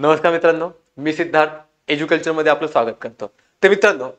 नमस्कार मित्रांनो, मी सिद्धार्थ एज्युकल्चर मध्ये आपलं स्वागत करतो। तर मित्रांनो,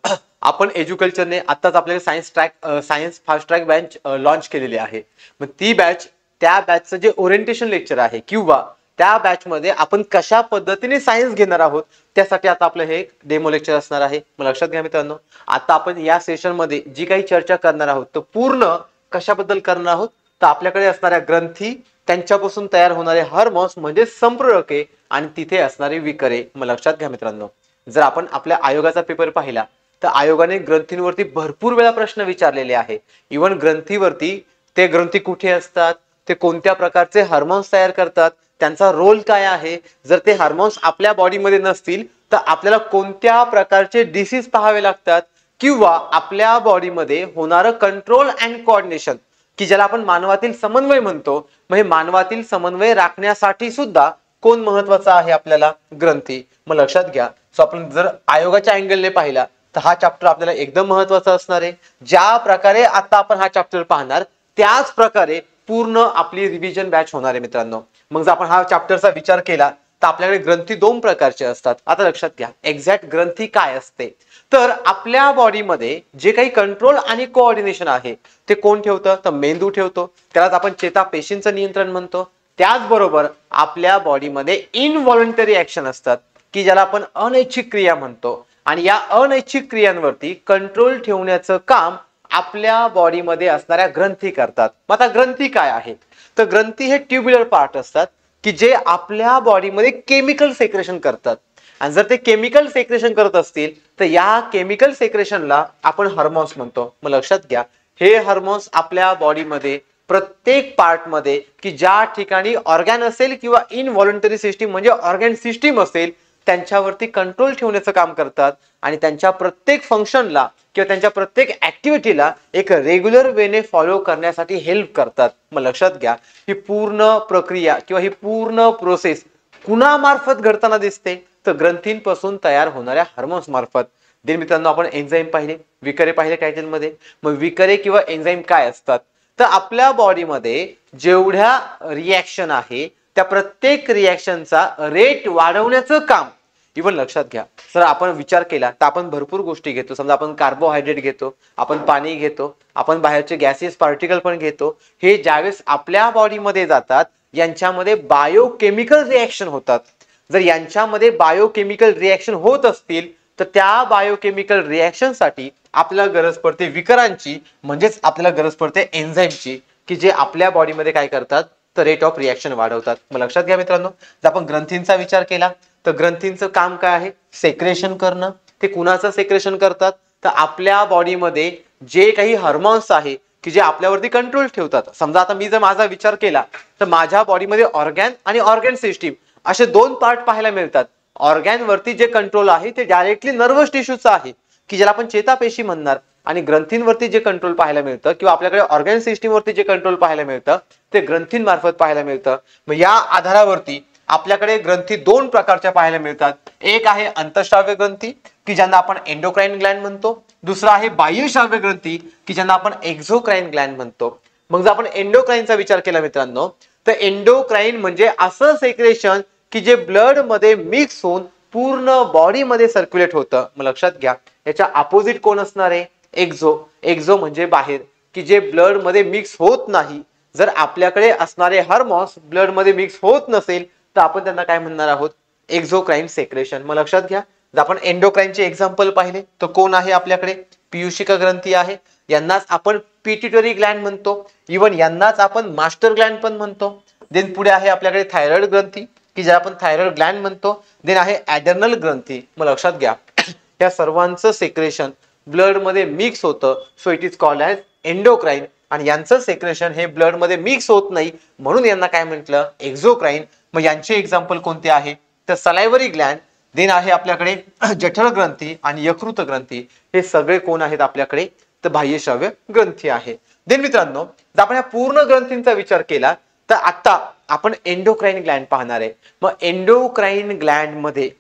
आपण एज्युकल्चरने आत्ताच आपल्याला science fast track batch launch केलेली आहे। मग ती बॅच, त्या बॅचचं जे ओरिएंटेशन लेक्चर आहे किंवा त्या बॅच मध्ये आपण कशा पद्धतीने सायन्स घेणार आहोत त्यासाठी आता आपलं हे डेमो लेक्चर असणार आहे। मग लक्षात घ्या मित्रांनो, आता आपण या सेशन मध्ये जी काही चर्चा करणार आहोत तर पूर्ण कशाबद्दल करणार आहोत, तर आपल्याकडे असणाऱ्या ग्रंथी, त्यांच्यापासून तयार होणारे हार्मोन्स म्हणजे संप्रेरके आणि तिथे असणारे विकरे। मग लक्षात घ्या मित्रांनो, जर आपण आपल्या आयोगाचा पेपर पाहिला तर आयोगाने ग्रंथींवरती भरपूर वेळा प्रश्न विचारलेले आहे। इव्हन ग्रंथीवरती ते ग्रंथी कुठे असतात, ते कोणत्या प्रकारचे हार्मोन्स तयार करतात, त्यांचा रोल काय आहे, जर ते हार्मोन्स आपल्या बॉडीमध्ये नसतील तर आपल्याला कोणत्या प्रकारचे डिसीज पाहावे लागतात, किंवा आपल्या बॉडीमध्ये होणारं कंट्रोल अँड कोऑर्डिनेशन की ज्याला आपण मानवातील समन्वय म्हणतो, मग हे मानवातील समन्वय राखण्यासाठी सुद्धा कोण महत्वाचा आहे, आपल्याला ग्रंथी। मग लक्षात घ्या, सो आपण जर आयोगाच्या अँगलने पाहिला तर हा चॅप्टर आपल्याला एकदम महत्वाचा असणार आहे। ज्या प्रकारे आता आपण हा चॅप्टर पाहणार त्याच प्रकारे पूर्ण आपली रिव्हिजन बॅच होणार आहे मित्रांनो। मग जर आपण हा चॅप्टरचा विचार केला तर आपल्याकडे ग्रंथी दोन प्रकारचे असतात। आता लक्षात घ्या, एक्झॅक्ट ग्रंथी काय असते, तर आपल्या बॉडीमध्ये जे काही कंट्रोल आणि कोऑर्डिनेशन आहे ते कोण ठेवतं, तर मेंदू ठेवतो, त्यालाच आपण चेतापेशींचं नियंत्रण म्हणतो। त्याचबरोबर आपल्या बॉडीमध्ये इनव्हॉलंटरी ऍक्शन असतात की ज्याला आपण अनैच्छिक क्रिया म्हणतो, आणि या अनैच्छिक क्रियांवरती कंट्रोल ठेवण्याचं काम आपल्या बॉडीमध्ये असणाऱ्या ग्रंथी करतात। मग आता ग्रंथी काय आहे, तर ग्रंथी हे ट्युब्युलर पार्ट असतात की जे आपल्या बॉडीमध्ये केमिकल सेक्रेशन करतात, आणि जर ते केमिकल सेक्रेशन करत असतील तर या केमिकल सेक्रेशनला आपण हार्मोन्स म्हणतो। मग लक्षात घ्या, हे हार्मोन्स आपल्या बॉडीमध्ये प्रत्येक पार्ट मध्ये की ज्या ठिकाणी ऑर्गॅन असेल किंवा इनव्हॉलंटरी सिस्टीम म्हणजे ऑर्गॅन सिस्टीम असेल त्यांच्यावरती कंट्रोल ठेवण्याचं काम करतात, आणि त्यांच्या प्रत्येक फंक्शनला किंवा त्यांच्या प्रत्येक ऍक्टिव्हिटीला एक रेग्युलर वेने फॉलो करण्यासाठी हेल्प करतात। मग लक्षात घ्या, ही पूर्ण प्रक्रिया किंवा ही पूर्ण प्रोसेस कुणामार्फत घडताना दिसते, तर ग्रंथींपासून तयार होणाऱ्या हार्मोन्स मार्फत। देन मित्रांनो, आपण एन्झाईम पाहिले, विकरे पाहिले टायटलमध्ये। मग विकरे किंवा एन्झाईम काय असतात, तर आपल्या बॉडीमध्ये जेवढ्या रिॲक्शन आहे त्या प्रत्येक रिॲक्शनचा रेट वाढवण्याचं काम, इव्हन लक्षात घ्या, जर आपण विचार केला तर आपण भरपूर गोष्टी घेतो। समजा आपण कार्बोहायड्रेट घेतो, आपण पाणी घेतो, आपण बाहेरचे गॅसेस पार्टिकल पण घेतो। हे ज्यावेळेस आपल्या बॉडीमध्ये जातात यांच्यामध्ये बायोकेमिकल रिॲक्शन होतात। जर यांच्यामध्ये बायोकेमिकल रिॲक्शन होत असतील तर त्या बायोकेमिकल रिॲक्शनसाठी आपल्याला गरज पडते विकरांची, म्हणजेच आपल्याला गरज पडते एन्झाईमची, की जे आपल्या बॉडीमध्ये काय करतात, तर रेट ऑफ रिॲक्शन वाढवतात। मग लक्षात घ्या मित्रांनो, जर आपण ग्रंथींचा विचार केला तर ग्रंथींचं काम काय आहे, सेक्रेशन करणं। ते कुणाचं सेक्रेशन करतात, तर आपल्या बॉडीमध्ये जे काही हार्मोन्स आहे की जे आपल्यावरती कंट्रोल ठेवतात। समजा आता मी जर माझा विचार केला तर माझ्या बॉडीमध्ये ऑर्गॅन आणि ऑर्गॅन सिस्टीम असे दोन पार्ट पाहायला मिळतात। ऑर्गॅन वरती जे कंट्रोल आहे ते डायरेक्टली नर्वस टिश्यूचा आहे की ज्याला आपण चेतापेशी म्हणणार, आणि ग्रंथींवरती जे कंट्रोल पाहायला मिळतं किंवा आपल्याकडे ऑर्गॅन सिस्टीम वरती जे कंट्रोल पाहायला मिळतं ते ग्रंथींमार्फत पाहायला मिळतं। मग या आधारावरती आपल्याकडे ग्रंथी दोन प्रकारच्या पाहायला मिळतात। एक आहे अंतःश्राव्य ग्रंथी की ज्यांना आपण एंडोक्राइन ग्लँड म्हणतो, दुसरा आहे बाह्यश्राव्य ग्रंथी की ज्यांना आपण एक्झोक्राइन ग्लँड म्हणतो। मग जर आपण एंडोक्राइनचा विचार केला मित्रांनो, तर एंडोक्राइन म्हणजे असं सेक्रेशन की जे ब्लड मध्ये मिक्स होऊन पूर्ण बॉडी मध्ये सर्क्युलेट होतं। मग लक्षात घ्या, याच्या अपोजिट कोण असणार आहे, एक्झो। एक्झो म्हणजे बाहेर, की जे ब्लड मध्ये मिक्स होत नाही। जर आपल्याकडे असणारे हार्मोन्स ब्लड मध्ये मिक्स होत नसेल तर आपण त्यांना काय म्हणणार आहोत, एक्झोक्राइन सेक्रेशन। मग लक्षात घ्या, जर आपण एंडोक्राइनचे एक्झाम्पल पाहिले तर कोण आहे, आपल्याकडे पियुषिका ग्रंथी आहे, यांनाच आपण पिट्युटरी ग्लँड म्हणतो, इव्हन यांनाच आपण मास्टर ग्लँड पण म्हणतो। देन पुढे आहे आपल्याकडे थायरॉइड ग्रंथी की ज्याला आपण थायरॉइड ग्लँड म्हणतो। देन आहे ॲडर्नल ग्रंथी। मग लक्षात घ्या, या सर्वांचं सेक्रेशन ब्लड मध्ये मिक्स होतं, so it is called as endocrine, आणि यांचं सेक्रेशन हे ब्लड मध्ये मिक्स होत नाही म्हणून यांना काय म्हटलं, एक्झोक्राइन। मग यांचे एक्झाम्पल कोणते आहे, तर सलायव्हरी ग्लँड, देन आहे आपल्याकडे जठर ग्रंथी आणि यकृत ग्रंथी। हे सगळे कोण आहेत आपल्याकडे, तर बाह्यश्राव्य ग्रंथी आहे। देन मित्रांनो, जर आपण या पूर्ण ग्रंथींचा विचार केला तर आता आपण एंडोक्राइन ग्लँड पाहणार आहे। मग एंडोक्राइन ग्लँड मध्ये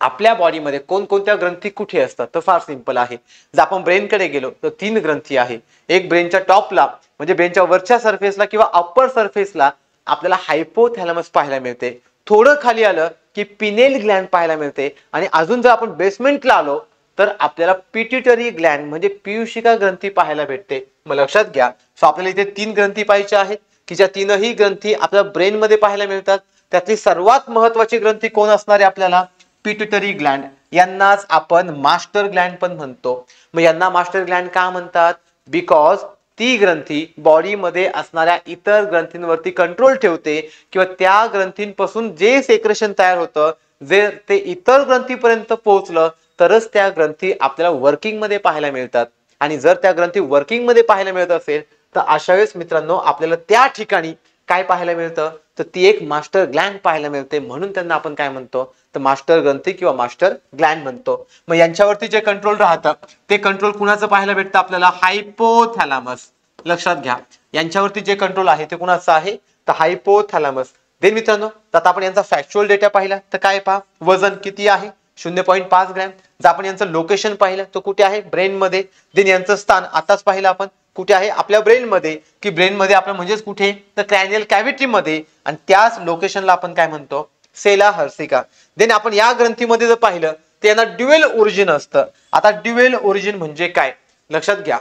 आपल्या बॉडीमध्ये कोणकोणत्या ग्रंथी कुठे असतात, तर फार सिंपल आहे। जर आपण ब्रेनकडे गेलो तर तीन ग्रंथी आहे। एक ब्रेनच्या टॉपला म्हणजे ब्रेनच्या वरच्या सरफेसला किंवा अप्पर सरफेसला आपल्याला हायपोथॅलॅमस पाहायला मिळते। थोडं खाली आलं की पिनेल ग्लॅन्ड पाहायला मिळते. आणि अजून जर आपण बेसमेंटला आलो तर आपल्याला पिट्युटरी ग्लॅन्ड म्हणजे पीयूषिका ग्रंथी पाहायला भेटते. मग लक्षात घ्या. सो आपल्याला इथे 3 ग्रंथी पाहायच्या आहेत की ज्या तीनही ग्रंथी आपल्या ब्रेन मध्ये पाहायला मिळतात. त्यातली सर्वात महत्वाची ग्रंथी कोण असणार आहे आपल्याला? पिट्युटरी ग्लॅन्ड. यांनाच आपण मास्टर ग्लॅन्ड पण म्हणतो. मग यांना मास्टर ग्लॅन्ड का म्हणतात? बिकॉज ती ग्रंथी बॉडीमध्ये असणाऱ्या इतर ग्रंथींवरती कंट्रोल ठेवते किंवा त्या ग्रंथींपासून जे सेक्रेशन तयार होतं जर ते इतर ग्रंथीपर्यंत पोहोचलं तरच त्या ग्रंथी आपल्याला वर्किंग मध्ये पाहायला मिळतात. आणि जर त्या ग्रंथी वर्किंग मध्ये पाहायला मिळत असेल तर अशा वेळेस मित्रांनो आपल्याला त्या ठिकाणी काय पाहायला मिळतं? तर ती एक मास्टर ग्लॅन्ड पाहायला मिळते. म्हणून त्यांना आपण काय म्हणतो? तर मास्टर ग्रंथी किंवा मास्टर ग्लॅन्ड म्हणतो. मग यांच्यावरती जे कंट्रोल राहतं ते कंट्रोल कुणाचं पाहायला भेटतं आपल्याला? हायपोथॅलॅमस. लक्षात घ्या. यांच्यावरती जे कंट्रोल आहे ते कुणाचं आहे? तर हायपोथॅलॅमस. देन मित्रांनो आता आपण यांचा फॅक्च्युअल डेटा पाहिला तर काय पहा? वजन किती आहे? 0.5 ग्रॅम. जर आपण यांचं लोकेशन पाहिलं तर कुठे आहे? ब्रेन मध्ये. देन यांचं स्थान आताच पाहिलं आपण कुठे आहे? आपल्या ब्रेन मध्ये. की ब्रेन मध्ये आपलं म्हणजेच कुठे? तर क्रॅनियल कॅव्हिटी मध्ये. आणि त्याच लोकेशनला आपण काय म्हणतो? सेला हर्सिका. देन आपण या ग्रंथीमध्ये जर पाहिलं तर यांना ड्युएल ओरिजिन असतं. आता ड्युएल ओरिजिन म्हणजे काय? लक्षात घ्या.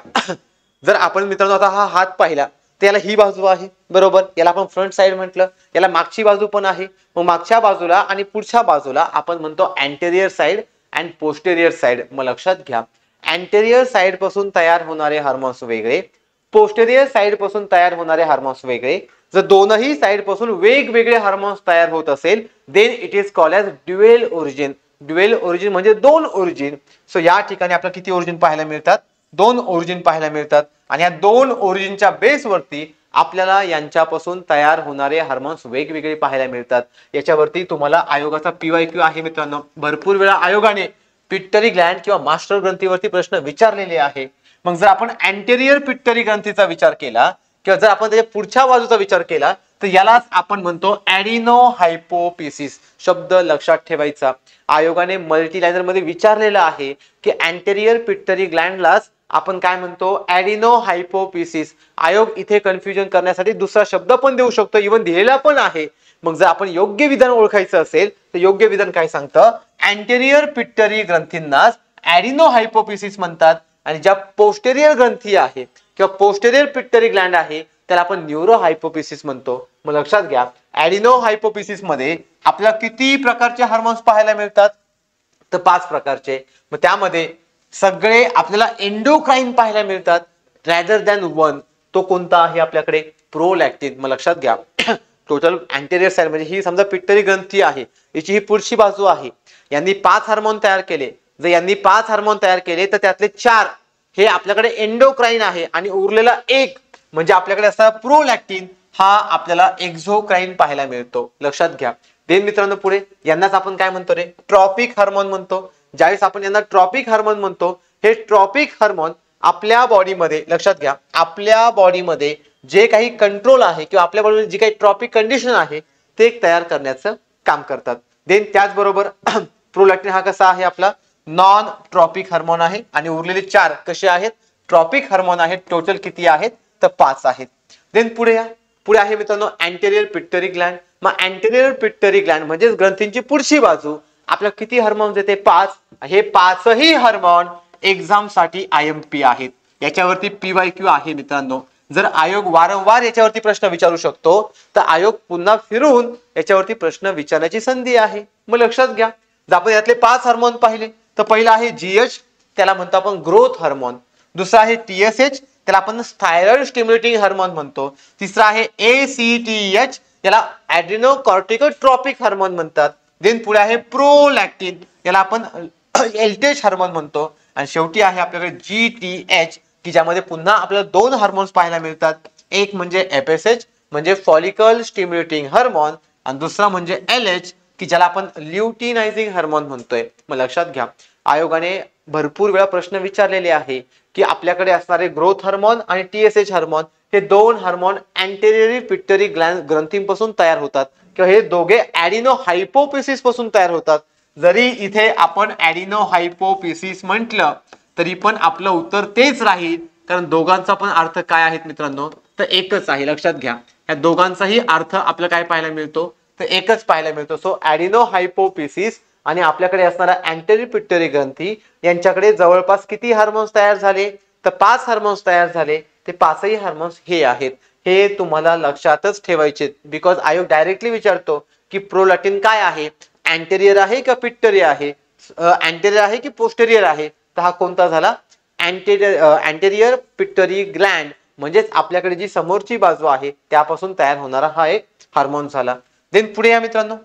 जर आपण मित्रांनो आता हा हात पाहिला तर याला ही बाजू आहे बरोबर. याला आपण फ्रंट साइड म्हटलं. याला मागची बाजू पण आहे. मग मागच्या बाजूला आणि पुढच्या बाजूला आपण म्हणतो anterior side and posterior side. मग लक्षात घ्या. अँटेरियर साइड पासून तयार होणारे हार्मोन्स वेगळे, पोस्टेरियर साइड पासून तयार होणारे हार्मोन्स वेगळे. जर दोनही साइड पासून वेगवेगळे हार्मोन्स तयार होत असेल then it is called as dual origin. Dual origin म्हणजे 2 ओरिजिन. सो या ठिकाणी आपल्याला किती ओरिजिन पाहायला मिळतात? 2 ओरिजिन पाहायला मिळतात. आणि या 2 ओरिजिनच्या बेसवरती आपल्याला यांच्यापासून तयार होणारे हार्मोन्स वेगवेगळे पाहायला मिळतात. याच्यावरती तुम्हाला आयोगाचा PYQ आहे मित्रांनो. भरपूर वेळा आयोगाने पिट्युटरी ग्लॅन्ड किंवा मास्टर ग्रंथीवरती प्रश्न विचारलेले आहे. मग जर आपण अँटेरियर पिट्युटरी ग्रंथीचा विचार केला किंवा जर आपण त्याच्या पुढच्या बाजूचा विचार केला तर यालाच आपण म्हणतो ॲडिनो हायपोफिसिस. शब्द लक्षात ठेवायचा. आयोगाने मल्टीलायनर मध्ये विचारलेलं आहे की अँटेरियर पिट्युटरी ग्लॅन्डलाच आपण काय म्हणतो? ॲडिनो हायपोफिसिस. आयोग इथे कन्फ्युजन करण्यासाठी दुसरा शब्द पण देऊ शकतो, इव्हन दिलेला पण आहे. मग जर आपण योग्य विधान ओळखायचं असेल तर योग्य विधान काय सांगतं? अँटेरियर पिट्युटरी ग्रंथींनाच ॲडिनो हायपोफिसिस म्हणतात. आणि ज्या पोस्टेरियर ग्रंथी आहे किंवा पोस्टेरियर पिट्युटरी ग्लॅन्ड आहे त्याला आपण न्यूरो हायपोफिसिस म्हणतो. मग लक्षात घ्या. ॲडिनो हायपोफिसिस मध्ये आपल्याला किती प्रकारचे हार्मोन्स पाहायला मिळतात? तर 5 प्रकारचे. मग त्यामध्ये सगळे आपल्याला एंडोक्राइन पाहायला मिळतात रॅदर दॅन 1. तो कोणता आहे आपल्याकडे? प्रोलॅक्टिन. मग लक्षात घ्या. टोटल अँटेरियर साइड म्हणजे ही समजा पिट्युटरी ग्रंथी आहे, याची ही पुढची बाजू आहे. यांनी 5 हार्मोन तयार केले. जर यांनी 5 हार्मोन तयार केले तर त्यातले 4 हे आपल्याकडे एंडोक्राइन आहे आणि उरलेला 1 म्हणजे आपल्याकडे असणारा प्रोलॅक्टिन हा आपल्याला एक्झोक्राइन पाहायला मिळतो. लक्षात घ्या. देन मित्रांनो पुढे यांनाच आपण काय म्हणतो रे? ट्रॉपिक हार्मोन म्हणतो. ज्यावेळेस आपण यांना ट्रॉपिक हार्मोन म्हणतो, हे ट्रॉपिक हार्मोन आपल्या बॉडीमध्ये लक्षात घ्या आपल्या बॉडीमध्ये जे काही कंट्रोल आहे किंवा आपल्या बॉडीमध्ये जी काही ट्रॉपिक कंडिशन आहे ते तयार करण्याचं काम करतात. देन त्याचबरोबर प्रोलॅक्टिन हा कसा आहे? आपला नॉन ट्रॉपिक हार्मोन आहे. आणि उरलेले 4 कसे आहेत? ट्रॉपिक हार्मोन आहेत. टोटल किती आहेत? तर 5 आहेत. देन पुढे या. पुढे आहे मित्रांनो अँटेरियर पिट्युटरी ग्लॅन्ड. मग अँटेरियर पिट्युटरी ग्लॅन्ड म्हणजे ग्रंथींची पुढची बाजू. आपल्याला किती हार्मोन्स येते? 5. हे 5ही हार्मोन एक्झाम साठी IMP आहेत. याच्यावरती PYQ आहे मित्रांनो. जर आयोग वारंवार याच्यावरती प्रश्न विचारू शकतो तर आयोग पुन्हा फिरून याच्यावरती प्रश्न विचारण्याची संधी आहे. मग लक्षात घ्या. जर आपण यातले 5 हार्मोन पाहिले तर पहिला आहे GH, त्याला म्हणतो आपण ग्रोथ हार्मोन. दुसरा आहे TSH, त्याला आपण थायरॉइड स्टिम्युलेटिंग हार्मोन म्हणतो. तिसरा आहे ACTH, याला ॲड्रिनोकॉर्टिकोट्रॉपिक हार्मोन म्हणतात. देन पुढे आहे प्रोलॅक्टिन, याला आपण LTH हार्मोन म्हणतो. आणि शेवटी आहे आपल्याकडे GTH की ज्यामध्ये पुन्हा आपल्याला 2 हार्मोन्स पाहायला मिळतात. एक म्हणजे FSH म्हणजे फॉलिकल स्टिम्युलेटिंग हार्मोन आणि दुसरा म्हणजे LH की ज्याला आपण ल्युटिनायझिंग हार्मोन म्हणतोय. मग लक्षात घ्या. आयोगाने भरपूर वेळा प्रश्न विचारलेले आहे की आपल्याकडे असणारे ग्रोथ हार्मोन आणि TSH हार्मोन हे 2 हार्मोन अँटेरियर पिट्युटरी ग्रंथींपासून तयार होतात किंवा हे दोघे ॲडिनो हायपोफिसिस पासून तयार होतात. जरी इथे आपण ॲडिनो हायपोफिसिस म्हटलं तरी पण आपलं उत्तर तेच राहील, कारण दोघांचा पण अर्थ काय आहेत मित्रांनो? तर एकच आहे. लक्षात घ्या. या दोघांचाही अर्थ आपल्याला काय पाहायला मिळतो? तर तर एकच पाहायला मिळतो. सो ॲडिनो हायपोफिसिस आणि आपल्याकडे असणारा अँटेरियर पिट्युटरी ग्रंथी यांच्याकडे जवळपास किती हार्मोन्स तयार झाले, तर 5 हार्मोन्स तयार झाले. ते 5ही हार्मोन्स हे आहेत. हे तुम्हाला लक्षातच ठेवायचे, बिकॉज आयोग डायरेक्टली विचारतो की प्रोलॅक्टिन काय आहे, अँटेरियर आहे का पिट्युटरी आहे, अँटेरियर आहे की पोस्टेरियर आहे. तर हा कोणता झाला, अँटेरियर पिट्युटरी ग्लँड, म्हणजेच आपल्याकडे जी समोरची बाजू आहे त्यापासून तयार होणारा हा एक हार्मोन झाला. देन पुढे या मित्रांनो,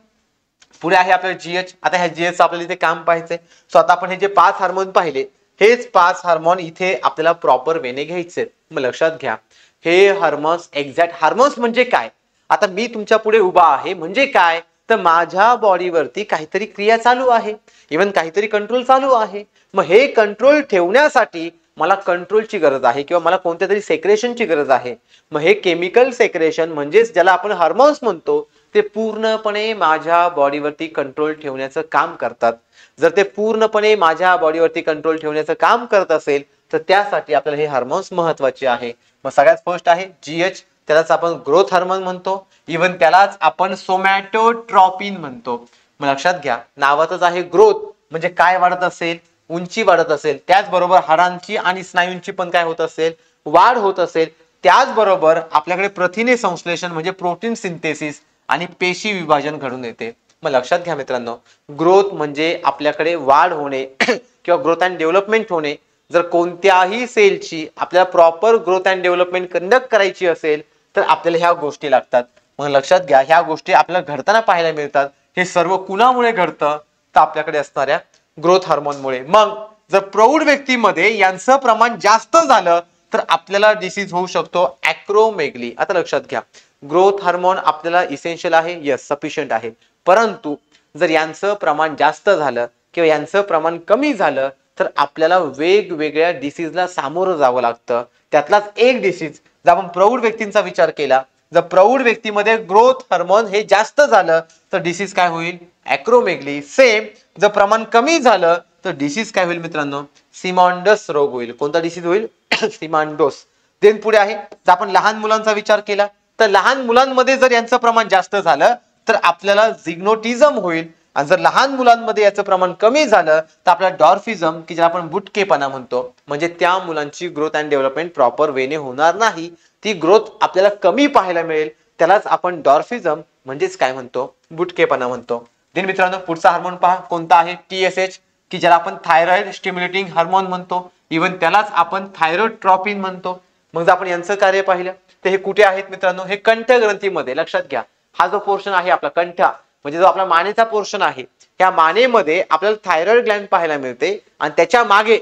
पुढे आहे आपल्याला जीएच. आता ह्या जीएच आपल्याला इथे काम पाहायचंय. सो आता आपण हे जे 5 हार्मोन पाहिले, हेच 5 हार्मोन इथे आपल्याला प्रॉपर वेने घ्यायचे. मग लक्षात घ्या, हे हार्मोन्स एक्झॅक्ट हार्मोन्स म्हणजे काय. आता मी तुमच्या पुढे उभा आहे म्हणजे काय, तर माझ्या बॉडीवरती काहीतरी क्रिया चालू आहे, इव्हन काहीतरी कंट्रोल चालू आहे. मग हे कंट्रोल ठेवण्यासाठी मला कंट्रोलची गरज आहे किंवा मला कोणत्या तरी सेक्रेशनची गरज आहे. मग हे केमिकल सेक्रेशन म्हणजेच ज्याला आपण हार्मोन्स म्हणतो, ते पूर्णपणे माझ्या बॉडीवरती कंट्रोल ठेवण्याचं काम करतात. जर ते पूर्णपणे माझ्या बॉडीवरती कंट्रोल ठेवण्याचं काम करत असेल तर त्यासाठी आपल्याला हे हार्मोन्स महत्वाचे आहे. मग सगळ्यात फर्स्ट आहे जीएच, त्यालाच आपण ग्रोथ हार्मोन म्हणतो, इव्हन त्यालाच आपण सोमॅटोट्रॉपिन म्हणतो. मग लक्षात घ्या, नावातच आहे ग्रोथ, म्हणजे काय वाढत असेल, उंची वाढत असेल, त्याचबरोबर हाडांची आणि स्नायूंची पण काय होत असेल, वाढ होत असेल. त्याचबरोबर आपल्याकडे प्रथिने संश्लेषण म्हणजे प्रोटीन सिंथेसिस आणि पेशी विभाजन घडून येते. मग लक्षात घ्या मित्रांनो, ग्रोथ म्हणजे आपल्याकडे वाढ होणे किंवा ग्रोथ अँड डेव्हलपमेंट होणे. जर कोणत्याही सेलची आपल्याला proper growth and development conduct करायची असेल तर आपल्याला ह्या गोष्टी लागतात. मग लक्षात घ्या, ह्या गोष्टी आपल्याला घडताना पाहायला मिळतात. हे सर्व कुणामुळे घडतं, तर आपल्याकडे असणाऱ्या ग्रोथ हार्मोनमुळे. मग जर प्रौढ व्यक्तीमध्ये यांचं प्रमाण जास्त झालं तर आपल्याला डिसीज होऊ शकतो ॲक्रोमेगली. आता लक्षात घ्या, ग्रोथ हार्मोन आपल्याला इसेन्शियल आहे, यस सफिशियंट आहे, परंतु जर यांचं प्रमाण जास्त झालं किंवा यांचं प्रमाण कमी झालं तर आपल्याला वेगवेगळ्या डिसीजला सामोरं जावं लागतं. त्यातलाच एक डिसीज, जर आपण प्रौढ व्यक्तींचा विचार केला, जर प्रौढ व्यक्तीमध्ये ग्रोथ हार्मोन हे जास्त झालं तर डिसीज काय होईल, ॲक्रोमेगली. सेम जर प्रमाण कमी झालं तर डिसीज काय होईल मित्रांनो, सिमॉन्डस रोग होईल. कोणता डिसीज होईल, सिमॉन्डोस. देन पुढे आहे, जर आपण लहान मुलांचा विचार केला तर लहान मुलांमध्ये जर यांचं प्रमाण जास्त झालं तर आपल्याला झिग्नोटिझम होईल. आणि जर लहान मुलांमध्ये याचं प्रमाण कमी झालं तर आपल्याला डॉर्फिझम, की ज्याला आपण बुटकेपणा म्हणतो, म्हणजे त्या मुलांची ग्रोथ अँड डेव्हलपमेंट प्रॉपर वेने होणार नाही, ती ग्रोथ आपल्याला कमी पाहायला मिळेल. त्यालाच आपण डॉर्फिझम म्हणजेच काय म्हणतो, बुटकेपणा म्हणतो. देन मित्रांनो, पुढचा हार्मोन पहा कोणता आहे, टीएसएच, की ज्याला आपण थायरॉइड स्टिम्युलेटिंग हार्मोन म्हणतो, इव्हन त्यालाच आपण थायरॉइडट्रॉपिन म्हणतो. मग जर आपण यांचं कार्य पाहिलं तर हे कुठे आहेत मित्रांनो, हे कंठ ग्रंथीमध्ये. लक्षात घ्या, हा जो पोर्शन आहे आपला कंठ, म्हणजे जो आपला मानेचा पोर्शन आहे, त्या मानेमध्ये आपल्याला थायरॉइड ग्लॅन्ड पाहायला मिळते आणि त्याच्या मागे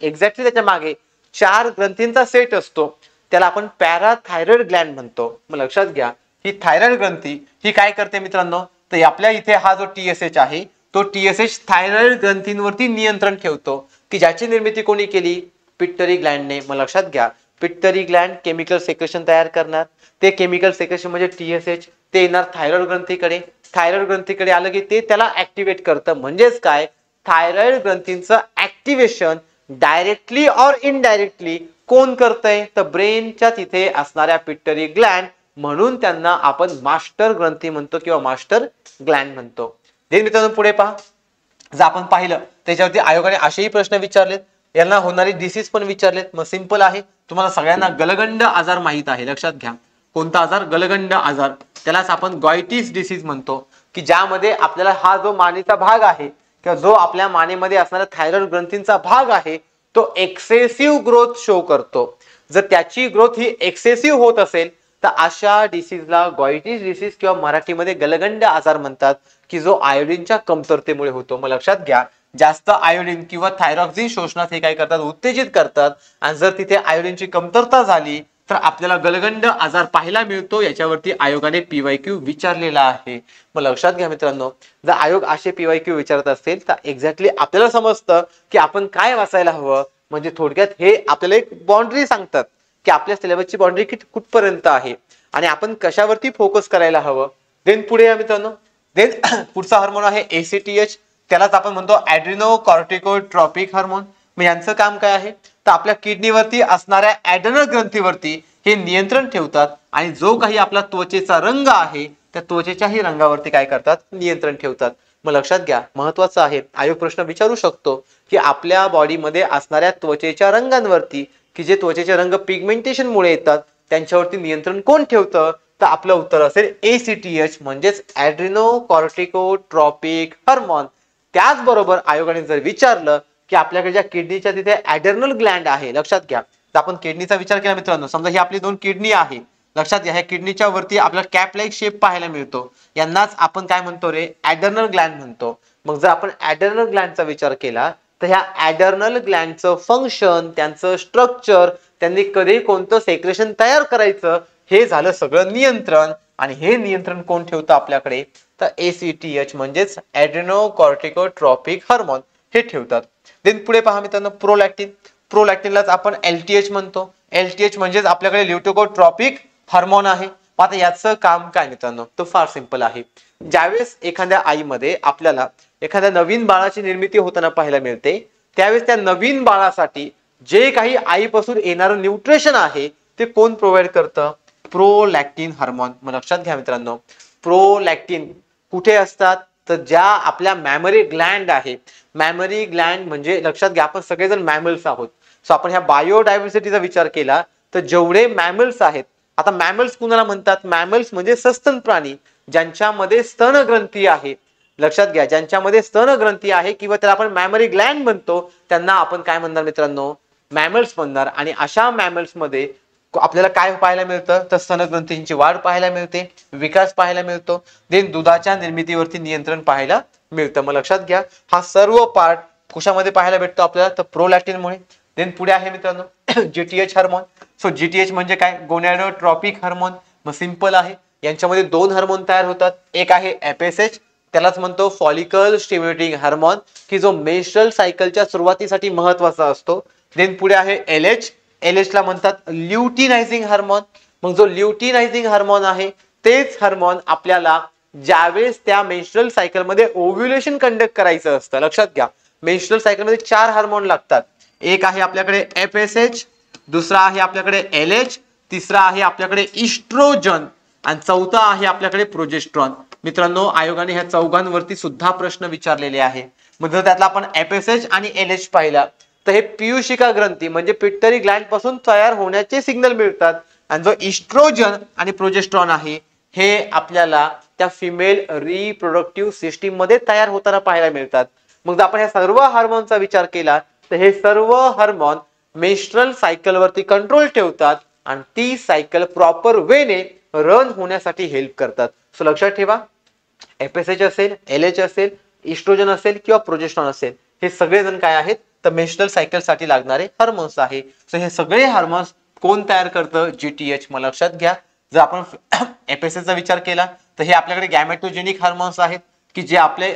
एक्झॅक्टली त्याच्या मागे 4 ग्रंथींचा सेट असतो, त्याला आपण पॅराथायरॉइड ग्लॅन्ड म्हणतो. मग लक्षात घ्या, ही थायरॉइड ग्रंथी ही काय करते मित्रांनो, तर आपल्या इथे हा जो टीएसएच आहे तो टीएसएच थायरॉइड ग्रंथींवरती नियंत्रण ठेवतो, की ज्याची निर्मिती कोणी केली, पिट्युटरी ग्लॅन्डने. मग लक्षात घ्या, पिट्युटरी ग्लॅन्ड केमिकल सेक्रेशन तयार करणार, ते केमिकल सेक्रेशन म्हणजे टीएसएच, ते येणार थायरॉइड ग्रंथीकडे. थायरॉइड ग्रंथीकडे आलं की ते त्याला ऍक्टिव्हेट करतं. म्हणजेच काय, थायरॉइड ग्रंथींचं ऍक्टिव्हेशन डायरेक्टली ऑर इनडायरेक्टली कोण करतंय, तर ब्रेनच्या तिथे असणाऱ्या पिट्युटरी ग्लॅन्ड, म्हणून त्यांना आपण मास्टर ग्रंथी म्हणतो किंवा मास्टर ग्लॅन्ड म्हणतो. देन मित्रांनो पुढे पहा, जर आपण पाहिलं त्याच्यावरती आयोगाने असेही प्रश्न विचारलेत, यांना होणारी डिसीज पण विचारलेत. मग सिंपल आहे, तुम्हाला सगळ्यांना गलगंड आजार माहित आहे. लक्षात घ्या, कोणता आजार, गलगंड आजार, त्यालाच आपण गॉयटिस डिसीज म्हणतो, की ज्यामध्ये आपल्याला हा जो मानेचा भाग आहे किंवा जो आपल्या मानेमध्ये असणारा थायरॉइड ग्रंथींचा भाग आहे तो एक्सेसिव्ह ग्रोथ शो करतो. जर त्याची ग्रोथ ही एक्सेसिव्ह होत असेल तर अशा डिसीजला गॉयटिस डिसीज किंवा मराठीमध्ये गलगंड आजार म्हणतात, की जो आयोडीनच्या कमतरतेमुळे होतो. मग लक्षात घ्या, जास्त आयोडीन किंवा थायरॉक्सिन शोषणात हे काय करतात, उत्तेजित करतात, आणि जर तिथे आयोडीनची कमतरता झाली तर आपल्याला गलगंड आजार पाहायला मिळतो. याच्यावरती आयोगाने पीवायक्यू विचारलेला आहे. मग लक्षात घ्या मित्रांनो, जर आयोग असे पीवायक्यू विचारत असेल तर एक्झॅक्टली आपल्याला समजतं की आपण काय वाचायला हवं. म्हणजे थोडक्यात हे आपल्याला एक बाउंड्री सांगतात की आपल्या सिलेबसची बाउंड्री कुठपर्यंत आहे आणि आपण कशावरती फोकस करायला हवं. देन पुढे या मित्रांनो, देन पुढचा हार्मोन आहे एसीटीएच, त्यालाच आपण म्हणतो ॲड्रिनो कॉर्टिकोट्रॉपिक हार्मोन. मग यांचं काम काय आहे, तर आपल्या किडनीवरती असणाऱ्या ॲड्रेनल ग्रंथीवरती हे नियंत्रण ठेवतात आणि जो काही आपला त्वचेचा रंग आहे त्या त्वचेच्याही रंगावरती काय करतात, नियंत्रण ठेवतात. मग लक्षात घ्या, महत्वाचं आहे, आयोग प्रश्न विचारू शकतो की आपल्या बॉडीमध्ये असणाऱ्या त्वचेच्या रंगांवरती, की जे त्वचेचे रंग पिगमेंटेशन मुळे येतात, त्यांच्यावरती नियंत्रण कोण ठेवतं, तर आपलं उत्तर असेल ACTH म्हणजेच ॲड्रिनो कॉर्टिकोट्रॉपिक हार्मोन. त्याचबरोबर आयोगाने जर विचारलं की आपल्याकडे ज्या किडनीच्या तिथे ॲडर्नल ग्लँड आहे, लक्षात घ्या, तर आपण किडनीचा विचार केला मित्रांनो, समजा ही आपली 2 किडनी आहे, लक्षात घ्या, ह्या किडनीच्या वरती आपल्याला कॅप लाईक शेप पाहायला मिळतो, यांनाच आपण काय म्हणतो रे, ॲडर्नल ग्लँड म्हणतो. मग जर आपण ॲडर्नल ग्लँडचा विचार केला तर ह्या ॲडर्नल ग्लँडचं फंक्शन, त्यांचं स्ट्रक्चर, त्यांनी कधी कोणतं सेक्रेशन तयार करायचं, हे झालं सगळं नियंत्रण. आणि हे नियंत्रण कोण ठेवतं आपल्याकडे, तर ACTH म्हणजेच ॲड्रिनो कॉर्टिकोट्रॉपिक हार्मोन हे ठेवतात. देन पुढे पहा मित्रांनो, प्रोलॅक्टिन. प्रोलॅक्टिनलाच आपण LTH म्हणतो. LTH म्हणजेच आपल्याकडे ल्युकोट्रॉपिक हार्मोन आहे. आता याचं काम काय मित्रांनो, तो फार सिंपल आहे. ज्यावेळेस एखाद्या आईमध्ये आपल्याला एखाद्या नवीन बाळाची निर्मिती होताना पाहायला मिळते, त्यावेळेस त्या नवीन बाळासाठी जे काही आईपासून येणारं न्यूट्रिशन आहे ते कोण प्रोव्हाइड करतं, प्रोलॅक्टिन हार्मोन. मग लक्षात घ्या मित्रांनो, प्रोलॅक्टिन कुठे असतात, तर ज्या आपल्या मॅमरी ग्लँड आहे, मॅमरी ग्लँड म्हणजे लक्षात घ्या, आपण सगळेजण मॅमल्स आहोत. सो आपण ह्या बायोडायव्हर्सिटीचा विचार केला तर जेवढे मॅमल्स आहेत, आता मॅमल्स कुणाला म्हणतात, मॅमल्स म्हणजे सस्तन प्राणी ज्यांच्यामध्ये स्तनग्रंथी आहे. लक्षात घ्या, ज्यांच्यामध्ये स्तनग्रंथी आहे किंवा त्याला आपण मॅमरी ग्लँड म्हणतो, त्यांना आपण काय म्हणणार मित्रांनो, मॅमल्स म्हणणार. आणि अशा मॅमल्स मध्ये आपल्याला काय पाहायला मिळतं, तर स्तनग्रंथींची वाढ पाहायला मिळते, विकास पाहायला मिळतो, देन दुधाच्या निर्मितीवरती नियंत्रण पाहायला मिळतं. मग लक्षात घ्या, हा सर्व पार्ट कशामध्ये पाहायला भेटतो आपल्याला, तर प्रोलॅक्टिनमुळे. देन पुढे आहे मित्रांनो GTH हार्मोन. सो GTH म्हणजे काय, गोनॅडोट्रॉपिक हार्मोन. मग सिंपल आहे, यांच्यामध्ये 2 हार्मोन तयार होतात. एक आहे FSH, त्यालाच म्हणतो फॉलिकल स्टिम्युलेटिंग हार्मोन, की जो मेन्स्ट्रुअल सायकलच्या सुरुवातीसाठी महत्वाचा असतो. देन पुढे आहे LH. LH ला म्हणतात ल्युटिनायझिंग हार्मोन. मग जो ल्युटिनायझिंग हार्मोन आहे, तेच हार्मोन आपल्याला ज्यावेळेस त्या मेन्स्ट्रुअल सायकल मध्ये ओव्ह्युलेशन कंडक्ट करायचं असतं. लक्षात घ्या, मेन्स्ट्रुअल सायकल मध्ये 4 हार्मोन लागतात. एक आहे आपल्याकडे FSH, दुसरा आहे आपल्याकडे LH, तिसरा आहे आपल्याकडे इस्ट्रोजन, आणि चौथा आहे आपल्याकडे प्रोजेस्ट्रॉन. मित्रांनो, आयोगाने ह्या चौघांवरती सुद्धा प्रश्न विचारलेले आहे. मग जर त्यातला आपण FSH आणि LH पाहिला तर हे पियुषिका ग्रंथी म्हणजे पिट्युटरी ग्लँड पासून तयार होण्याचे सिग्नल मिळतात. आणि जो इस्ट्रोजन आणि प्रोजेस्ट्रॉन आहे, हे आपल्याला त्या फिमेल रिप्रोडक्टिव्ह सिस्टीम मध्ये तयार होताना पाहायला मिळतात. मग जर आपण ह्या सर्व हार्मोनचा विचार केला तर हे सर्व हार्मोन मेन्स्ट्रुअल सायकल वरती कंट्रोल ठेवतात आणि ती सायकल प्रॉपर वेने रन होण्यासाठी हेल्प करतात. सो लक्षात ठेवा, FSH असेल, LH असेल, इस्ट्रोजन असेल किंवा प्रोजेस्ट्रॉन असेल, हे सगळे जण काय आहेत, तर मेन्स्ट्रुअल सायकल साठी लागणारे हार्मोन्स आहे. सो हे सगळे हार्मोन्स कोण तयार करतं, GTH. मग लक्षात घ्या, जर आपण FSH चा विचार केला तर हे आपल्याकडे गॅमेटोजेनिक हार्मोन्स आहेत, की जे आपले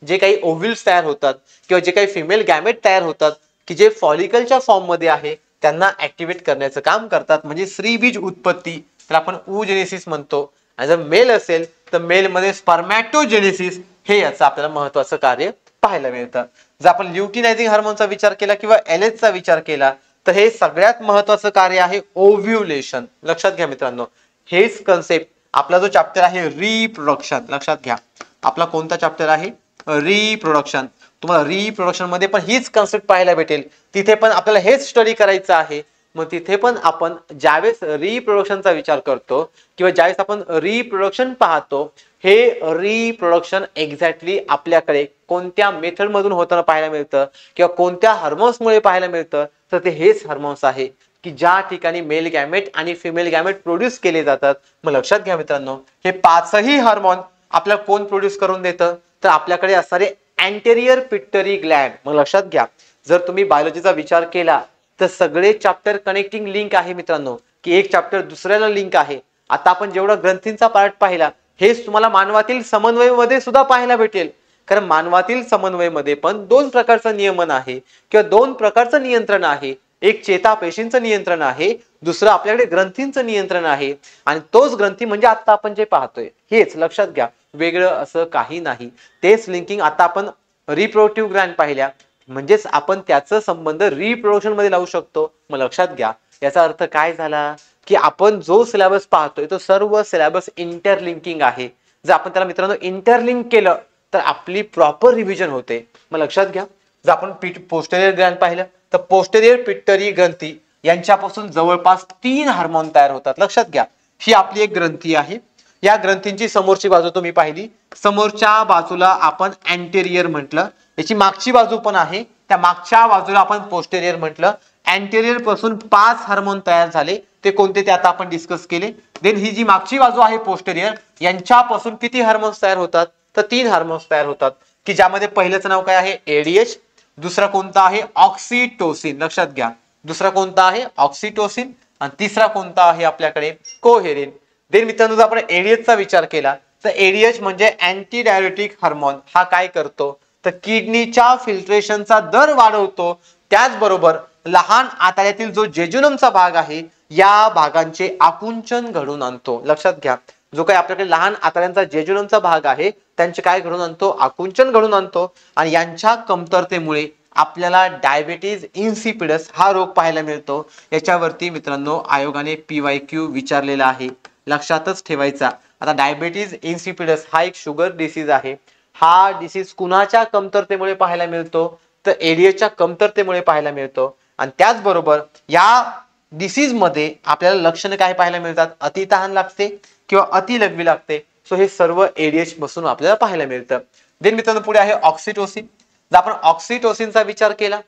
जे काही ओव्ह्युल्स तयार होतात किंवा जे काही फिमेल गॅमेट तयार होतात, की जे फॉलिकलच्या फॉर्म मध्ये आहे, त्यांना ऍक्टिव्हेट करण्याचं काम करतात. म्हणजे स्त्रीबीज उत्पत्ती, तर आपण oogenesis म्हणतो. आणि जर मेल असेल तर मेल मध्ये स्पर्मॅटोजेनेसिस, हे याचं आपल्याला महत्वाचं कार्य पाहायला मिळतं. जर आपण ल्युटिनायझिंग हार्मोनचा विचार केला किंवा LH चा विचार केला तर हे सगळ्यात महत्वाचं कार्य आहे ओव्ह्युलेशन. लक्षात घ्या मित्रांनो, हेच कन्सेप्ट आपला जो चॅप्टर आहे रिप्रोडक्शन, लक्षात घ्या, आपला कोणता चॅप्टर आहे, रिप्रोडक्शन. तुम्हाला रिप्रोडक्शन मध्ये पण हीच कन्सेप्ट पाहायला भेटेल, तिथे पण आपल्याला हेच स्टडी करायचं आहे. मग तिथे पण आपण ज्यावेळेस रिप्रोडक्शनचा विचार करतो किंवा ज्यावेळेस आपण रिप्रोडक्शन पाहतो, हे रिप्रोडक्शन एक्झॅक्टली आपल्याकडे कोणत्या मेथड मधून होताना पाहायला मिळतं किंवा कोणत्या हार्मोन्समुळे पाहायला मिळतं, तर ते हेच हार्मोन्स आहे की ज्या ठिकाणी मेल गॅमेट आणि फिमेल गॅमेट प्रोड्यूस केले जातात. मग लक्षात घ्या मित्रांनो, हे 5ही हार्मोन आपल्याला कोण प्रोड्यूस करून देतं, तर आपल्याकडे असणारे अँटेरियर पिट्युटरी ग्लँड. मग लक्षात घ्या, जर तुम्ही बायोलॉजीचा विचार केला तर सगळे चॅप्टर कनेक्टिंग लिंक आहे मित्रांनो, की एक चॅप्टर दुसऱ्याला लिंक आहे. आता आपण जेवढा ग्रंथींचा पार्ट पाहिला, हेच तुम्हाला मानवातील समन्वय मध्ये सुद्धा पाहायला भेटेल. कारण मानवातील समन्वय मध्ये पण 2 प्रकारचं नियमन आहे किंवा 2 प्रकारचं नियंत्रण आहे. एक चेतापेशींचं नियंत्रण आहे, दुसरं आपल्याकडे ग्रंथींचं नियंत्रण आहे. आणि तोच ग्रंथी म्हणजे आता आपण जे पाहतोय हेच. लक्षात घ्या, वेगळं असं काही नाही. तेच लिंकिंग आता आपण रिप्रोडक्टिव्ह ग्लँड पाहिल्या, म्हणजेच आपण त्याचा संबंध रिप्रोडक्शन मध्ये लावू शकतो. मग लक्षात घ्या, याचा अर्थ काय झाला, की आपण जो सिलेबस पाहतोय तो सर्व सिलेबस इंटरलिंकिंग आहे. जर आपण त्याला मित्रांनो इंटरलिंक केलं तर आपली प्रॉपर रिव्हिजन होते. मग लक्षात घ्या, जर आपण पोस्टेरियर ग्लॅंड पाहिलं तर पोस्टेरियर पिट्युटरी ग्रंथी यांच्यापासून जवळपास 3 हार्मोन तयार होतात. लक्षात घ्या, ही आपली एक ग्रंथी आहे. या ग्रंथींची समोरची बाजू तुम्ही पाहिली, समोरच्या बाजूला आपण अँटेरियर म्हटलं, याची मागची बाजू पण आहे, त्या मागच्या बाजूला आपण पोस्टेरियर म्हटलं. अँटेरियर पासून 5 हार्मोन तयार झाले, ते कोणते ते आता आपण डिस्कस केले. देन ही जी मागची बाजू आहे पोस्टेरियर, यांच्यापासून किती हार्मोन्स तयार होतात, तर 3 हार्मोन्स तयार होतात, की ज्यामध्ये पहिल्याचं नाव काय आहे एडीएच, दुसरा कोणता आहे ऑक्सिटोसिन. लक्षात घ्या, दुसरा कोणता आहे ऑक्सिटोसिन आणि तिसरा कोणता आहे आपल्याकडे कोहेरिन. देन मित्रांनो जर आपण एडीएचचा विचार केला तर एडीएच म्हणजे अँटी डायरेटिक हार्मोन. हा काय करतो तर किडनीच्या फिल्ट्रेशनचा दर वाढवतो, त्याचबरोबर लहान आतड्यातील जो जेजुनमचा भाग आहे या भागांचे आकुंचन घडून आणतो. लक्षात घ्या, जो काही आपल्याकडे लहान आतड्यांचा जेजुनमचा भाग आहे त्यांचे काय घडून आणतो, आकुंचन घडून आणतो. आणि यांच्या कमतरतेमुळे आपल्याला डायबिटीज इन्सिपिडस हा रोग पाहायला मिळतो. याच्यावरती मित्रांनो आयोगाने PYQ विचारलेला आहे, लक्षातच ठेवायचा. आता डायबिटीज इन्सिपिडस हा एक शुगर डिसीज आहे. हा डिसीज कुणाच्या कमतरतेमुळे पाहायला मिळतो तर एडीएचच्या कमतरतेमुळे पाहायला मिळतो. आणि त्याचबरोबर या डिसीज मध्ये आपल्याला लक्षणे काय पाहायला मिळतात, अति तहान लागते किंवा अति लघवी लागते. सो हे सर्व एडीएच पासून आपल्याला पाहायला मिळतं. देन मित्रांनो पुढे आहे ऑक्सिटोसिन. जर आपण ऑक्सिटोसिनचा विचार केला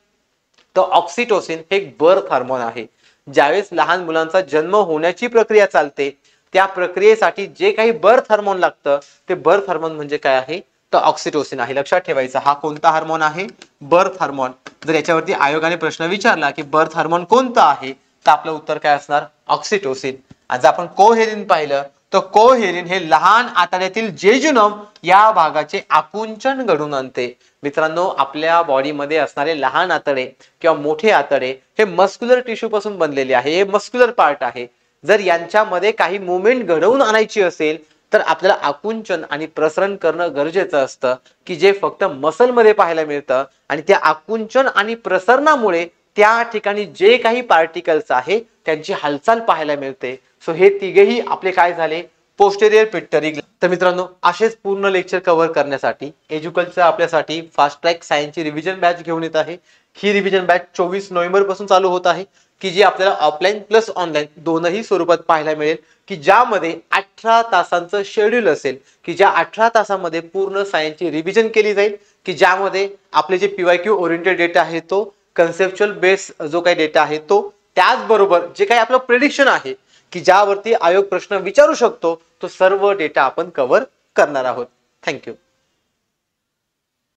तर ऑक्सिटोसिन हे एक बर्थ हार्मोन आहे. ज्यावेळेस लहान मुलांचा जन्म होण्याची प्रक्रिया चालते त्या प्रक्रियेसाठी जे काही बर्थ हार्मोन लागतं ते बर्थ हार्मोन म्हणजे काय आहे तर ऑक्सिटोसिन आहे. लक्षात ठेवायचा, हा कोणता हार्मोन आहे, बर्थ हार्मोन. जर याच्यावरती आयोगाने प्रश्न विचारला की बर्थ हार्मोन कोणता आहे तर आपलं उत्तर काय असणार, ऑक्सिटोसिन. आणि जर आपण कोहेरिन पाहिलं तर कोहेरिन हे लहान आतड्यातील जेजुनम या भागाचे आकुंचन घडून आणते. मित्रांनो आपल्या बॉडीमध्ये असणारे लहान आतडे किंवा मोठे आतडे हे मस्क्युलर टिश्यू पासून बनलेले आहे, हे मस्क्युलर पार्ट आहे. जर यांच्यामध्ये काही मुवमेंट घडवून आणायची असेल तर आपल्याला आकुंचन आणि प्रसरण करणं गरजेचं असतं, की जे फक्त मसलमध्ये पाहायला मिळतं. आणि त्या आकुंचन आणि प्रसरणामुळे त्या ठिकाणी जे काही पार्टिकल्स आहे त्यांची हालचाल पाहायला मिळते. सो हे तिघेही आपले काय झाले, पोस्टेरियर पिट्युटरी. तर मित्रांनो असेच पूर्ण लेक्चर कव्हर करण्यासाठी एज्युकल्चर आपल्यासाठी फास्ट ट्रॅक सायन्सची रिव्हिजन बॅच घेऊन येत आहे. ही रिव्हिजन बॅच 24 नोव्हेंबर पासून चालू होत आहे, की जी आपल्याला ऑफलाईन प्लस ऑनलाईन दोनही स्वरूपात पाहायला मिळेल, की ज्यामध्ये 18 तासांचं शेड्यूल असेल, की ज्या 18 तासामध्ये पूर्ण सायन्सची रिव्हिजन केली जाईल, की ज्यामध्ये आपले जे PYQ ओरिएंटेड डेटा आहे तो, कन्सेप्च्युअल बेस जो काही डेटा आहे तो, त्याचबरोबर जे काही आपलं प्रेडिक्शन आहे की ज्यावरती आयोग प्रश्न विचारू शकतो तो सर्व डेटा आपण कव्हर करणार आहोत. थँक्यू.